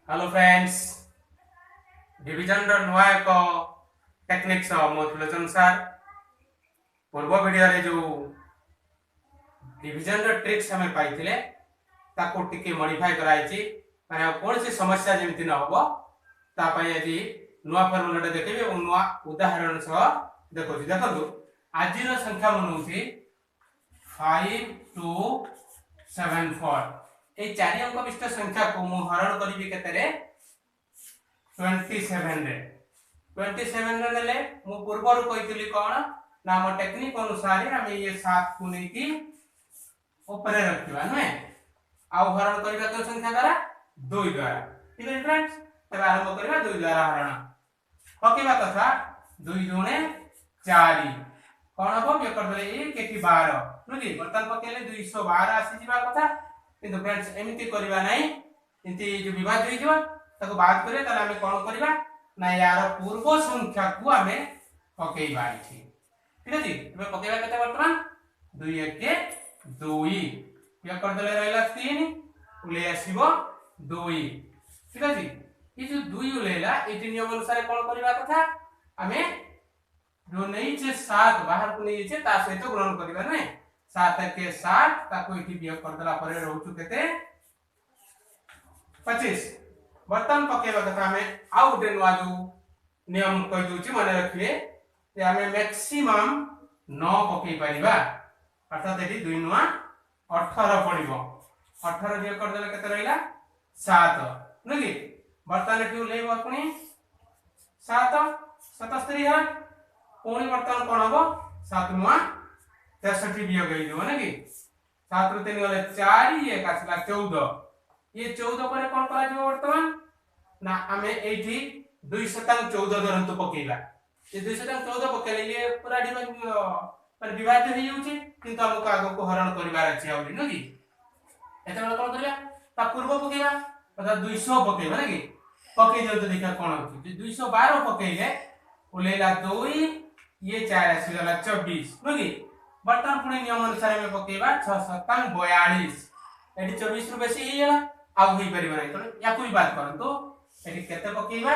Hello friends, division नुआ एक technique मो त्रिलोचन सार पूर्व वीडियो रे जो डिविजन ट्रिक्स हमें पाइथिले ताको टिके मॉडिफाई कराइछि माने कौन सी समस्या जेमिति न होबो ता पई आज नुआ फॉर्मूला देखिबे और नुआ उदाहरण सह देखो देखो आज संख्या मनउछि 5274 ए चारि अंक विशिष्ट संख्या को मु हरण करिबि केते रे 27 रे 27 रे नेले मु पूर्वरु कहितली कोन ना हम टेक्निक अनुसार हम ये 7 को नै की ऊपर रखिबा नै आ हरण करिबा के संख्या द्वारा 2 द्वारा ठीक है फ्रेंड्स। तब आरंभ करिबा 2 द्वारा हरण पकेबा कथा 2 दुने 4 कोन हो के कर देले 1 के 12 नुदी बर्तन पकेले 212 आसी जिबा कथा किंतु फ्रेंड्स एमिति करिबा नै इति जो विभाज्य होई जिवो ताको बात करे ताले हमें कोन करिबा ना यार पूर्व संख्या को हमें पकेइबा इठी ठीक अछि। तबे पकेइबा केते वर्तमान 2 1 के 2 या कर देले रहला 3 उले आसीबो 2 ठीक अछि। ई जो 2 उलेला एटी नियम अनुसार कोन करिबा कथा हमें जो नहीं छे 7 बाहर को नहीं छे ता सहित ग्रहण करिबा नै 7 के 7 ताको इठी बियोग कर देला परे रहउछु केते 25 बर्तन पकेबा कथा हमें आउ गोटे नुआ जो नियम कहि दोछि माने रखिए जे हमें मैक्सिमम 9 पकेइ परिबा अर्थात एठी 2 नुआ 18 पडिबो 18 जे कर देले केते रहिला 7 नकी बर्तन एठी लेबो अपनी 7 77 है कोनी बर्तन कोन हबो 7 नुआ 63 बियोग गई जो नकी 7 रु 3 गले 4 ये कासला 14 ये 14 पर कोन करा जो वर्तमान ना हमें एठी 214 धरंतु पकेइला ये 214 पकेले ये पूरा डिवाइड पर विभाज्य हो जाउची किंतु हमको आगो को हरण करिवार अछि आउली न की एते बेला कोन करिया ता पूर्व पकेइबा अर्थात 200 पकेइबा न की पकेइ जतो देखा कोन होची 212 पकेइले उलेला 2 ये 4 आसी गला 24 न की बर्तन पुणी नियम अनुसार में पकेइबा 6 7 42 एठी 24 रु बेसी हे गेला आ होई परिबा नै तो या कोई बात करन तो एठी केते पकेइबा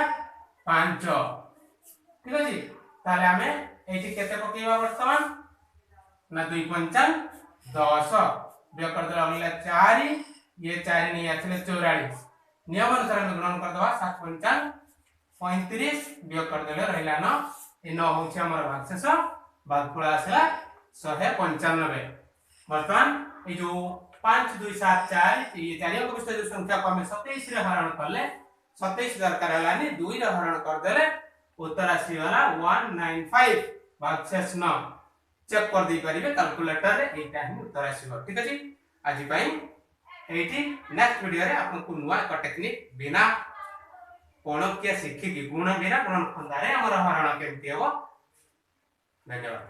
5 ठीक अछि। ताले हमें एठी केते पकेइबा वर्तमान ना 2 पंचान 10 बियोग कर देला अगला 4 ये 4 नहीं आछले 44 नियम अनुसार हम ग्रहण कर दवा 7 पंचान 35 बियोग कर देले रहला न ए 9 होछि हमर भागशेष भागफल आसला 195 वर्तमान ए जो 5 2 7 4 ये चारि अंक विशिष्ट जो संख्या को हमें 27 रे हरण करले 27 दरकार हलानी 2 रे हरण कर देले उत्तर आसी वाला 195 भागशेष 9 चेक कर दी परिबे कैलकुलेटर रे एटा ही उत्तर आसीबो ठीक अछि। आज पई एठी नेक्स्ट वीडियो रे आपन को नुवा एक टेक्निक बिना कोन के शिखि की गुण बिना गुण खंडारे हमर हरण केमति हेबो। धन्यवाद।